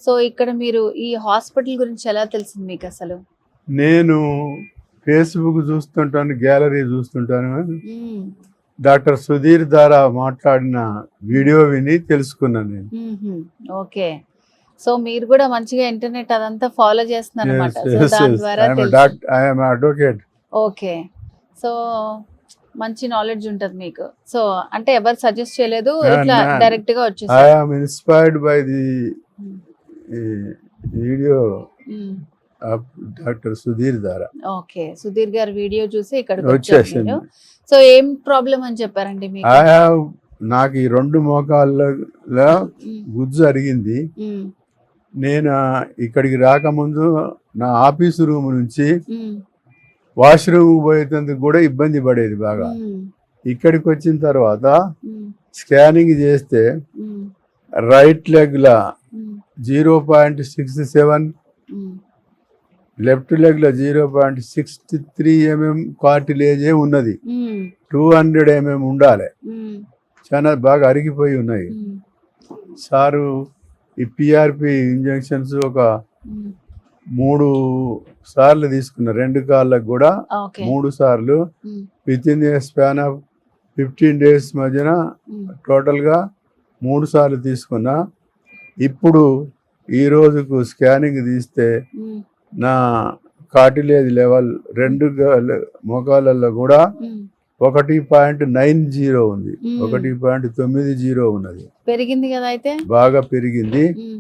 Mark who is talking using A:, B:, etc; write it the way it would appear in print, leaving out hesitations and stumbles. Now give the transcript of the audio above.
A: So ఇక్కడ మీరు ఈ హాస్పిటల్ గురించి ఎలా తెలిసింది మీకు అసలు?
B: నేను ఫేస్బుక్ చూస్తుంటాను, గ్యాలరీ చూస్తుంటాను.
A: మ్మ్.
B: డాక్టర్ సుధీర్ ద్వారా మాట్లాడిన వీడియో విని తెలుసుకున్నాను నేను.
A: మ్మ్హ్మ్. ఓకే. సో మీరు కూడా మంచిగా ఇంటర్నెట్ అదంతా ఫాలో చేస్తున్నారు
B: Yes,
A: అనమాట. సో
B: yes,
A: దాని
B: yes.
A: ద్వారా
B: I am a
A: తెలిసింది.
B: I am an advocate.
A: Okay. So మంచి నాలెడ్జ్ ఉంటది మీకు. సో అంటే ఎవరు సజెస్ట్ చేయలేదు, ఇట్లా
B: And
A: డైరెక్ట్ గా
B: I
A: వచ్చేసారు.
B: am inspired by the video of Dr. Sudhir Dara.
A: Okay. Sudheer గారి వీడియో చూసి ఇక్కడికి
B: వచ్చేసింది.
A: వచ్చారు మీరు. సో ఏం ప్రాబ్లం అని చెప్పారండి మీకు?
B: I have నాకు ఈ రెండు మోకాళ్ళలో
A: మ్మ్.
B: గుజ్జు అరిగింది.
A: మ్మ్.
B: నేను ఇక్కడికి రాకముందు నా ఆఫీసు రూమ్ నుంచి
A: మ్మ్.
B: వాష్రూమ్ పోయేందుకు కూడా ఇబ్బంది పడేది బాగా.
A: మ్మ్.
B: ఇక్కడికి వచ్చిన తర్వాత
A: మ్మ్.
B: స్కానింగ్ చేస్తే
A: మ్మ్.
B: రైట్ లెగ్లో
A: మ్మ్.
B: 0.67,
A: మ్మ్.
B: లెఫ్ట్ లెగ్లో 0.63 mm కార్టిలేజే ఉన్నది.
A: మ్మ్.
B: 200 mm ఉండాలి.
A: మ్మ్.
B: చాలా బాగా అరిగిపోయి ఉన్నాయి.
A: మ్మ్.
B: సారు ఈ పిఆర్పి ఇంజెక్షన్స్ ఒక
A: మ్మ్.
B: 3 సార్లు తీసుకున్నా. 2 కాళ్ళకు కూడా
A: ఓకే.
B: 3 సార్లు
A: మ్మ్.
B: With in the span of 15 days మధ్యన
A: మ్మ్.
B: టోటల్గా 3 సార్లు తీసుకున్నా. ఇప్పుడు ఈ రోజుకు స్కానింగ్ తీస్తే
A: మ్మ్.
B: నా కార్టిలేజ్ లెవెల్ 2 మోకాళ్ళల్లో కూడా
A: మ్మ్.
B: 1.90 ఉంది.
A: మ్మ్.
B: 1.90 ఉన్నది.
A: పెరిగింది కదా అయితే?
B: బాగా పెరిగింది.
A: మ్మ్.